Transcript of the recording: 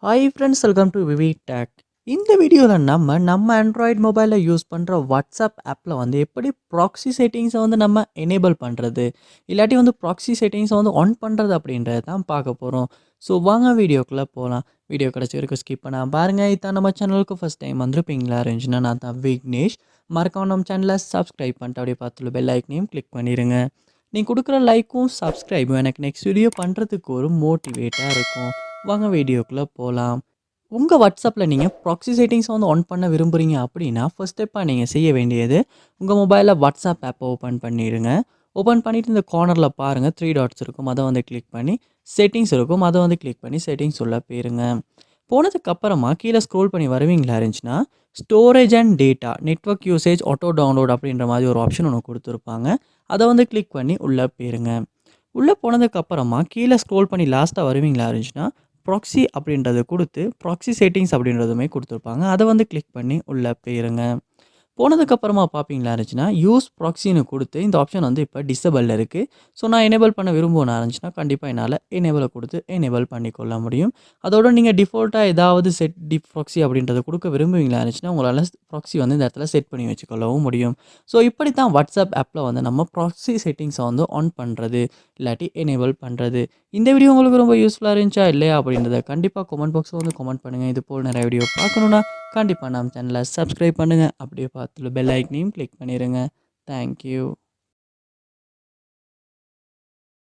Hi friends, welcome to VividTech. இந்த வீடியோவில் நம்ம ஆண்ட்ராய்டு மொபைலில் யூஸ் பண்ணுற வாட்ஸ்அப் ஆப்பில் எப்படி ப்ராக்ஸி செட்டிங்ஸை நம்ம எனேபிள் பண்ணுறது, இல்லாட்டி ப்ராக்ஸி செட்டிங்ஸை ஆன் பண்ணுறது அப்படின்றத தான் பார்க்க போகிறோம். ஸோ வாங்க வீடியோக்குள்ளே போகலாம். வீடியோ கிடச்சி வரைக்கும் ஸ்கிப் பண்ணால் பாருங்கள். இதான் நம்ம சேனலுக்கு ஃபஸ்ட் டைம் வந்துருப்பீங்களா இருந்துச்சுன்னா நான் தான் விக்னேஷ். மறக்காம நம்ம சேனலை சப்ஸ்கிரைப் பண்ணிட்டு அப்படியே பார்த்துள்ள பெல் ஐக்கனையும் கிளிக் பண்ணிடுங்க. நீங்கள் கொடுக்குற லைக்கும் சப்ஸ்கிரைபும் எனக்கு நெக்ஸ்ட் வீடியோ பண்ணுறதுக்கு ஒரு மோட்டிவேட்டாக இருக்கும். வாங்க வீடியோக்குள்ளே போகலாம். உங்கள் வாட்ஸ்அப்பில் நீங்கள் ப்ராக்ஸி செட்டிங்ஸை ஆன் பண்ண விரும்புகிறீங்க அப்படின்னா ஃபர்ஸ்ட் ஸ்டெப்பாக நீங்கள் செய்ய வேண்டியது, உங்கள் மொபைலில் வாட்ஸ்அப் ஆப்பை ஓப்பன் பண்ணிடுங்க. ஓப்பன் பண்ணிவிட்டு இந்த கார்னரில் பாருங்கள் 3 டாட்ஸ் இருக்கும், அதை கிளிக் பண்ணி செட்டிங்ஸ் இருக்கும், அதை கிளிக் பண்ணி செட்டிங்ஸ் உள்ள போயிருங்க. போனதுக்கப்புறமா கீழே ஸ்க்ரோல் பண்ணி வருவீங்களா இருந்துச்சுன்னா storage and data, network usage, auto download அப்படின்ற மாதிரி ஒரு ஆப்ஷன் ஒன்று கொடுத்துருப்பாங்க. அதை கிளிக் பண்ணி உள்ளே போயிருங்க. உள்ளே போனதுக்கப்புறமா கீழே ஸ்க்ரோல் பண்ணி லாஸ்ட்டாக வருவீங்களா இருந்துச்சுன்னா ப்ராக்ஸி அப்படின்றத கொடுத்து ப்ராக்ஸி செட்டிங்ஸ் அப்படின்றதுமே கொடுத்துருப்பாங்க. அதை கிளிக் பண்ணி உள்ளே போயிருங்க. போனதுக்கப்புறமா பார்ப்பீங்களா இருந்துச்சுன்னா யூஸ் ப்ராக்ஸின்னு கொடுத்து இந்த ஆப்ஷன் இப்போ டிசபிளில் இருக்குது. ஸோ நான் எனேபிள் பண்ண விரும்புவேன் இருந்துச்சுன்னா கண்டிப்பாக என்னால் எனேபிளை கொடுத்து எனேபிள் பண்ணிக்கொள்ள முடியும். அதோட நீங்கள் டிஃபால்ட்டாக ஏதாவது செட் ப்ராக்ஸி அப்படின்றத கொடுக்க விரும்புவீங்களா இருந்துச்சுன்னா உங்களால் ப்ராக்ஸி இந்த இடத்துல செட் பண்ணி வச்சுக்கொள்ளவும் முடியும். ஸோ இப்படி தான் வாட்ஸ்அப் ஆப்பில் நம்ம ப்ராக்ஸி செட்டிங்ஸை ஆன் பண்ணுறது இல்லாட்டி எனேபிள் பண்ணுறது. இந்த வீடியோ உங்களுக்கு ரொம்ப யூஸ்ஃபுல்லாக இருந்துச்சா இல்லையா அப்படின்றத கண்டிப்பாக கமெண்ட் பாக்ஸில் கமெண்ட் பண்ணுங்கள். இது போல் நிறைய வீடியோ பார்க்கணுன்னா கண்டிப்பாக நம்ம சேனலை சப்ஸ்கிரைப் பண்ணுங்கள். அப்படியே பார்த்துட்டு பெல் ஐக்கனையும் கிளிக் பண்ணிடுங்க. தேங்க்யூ.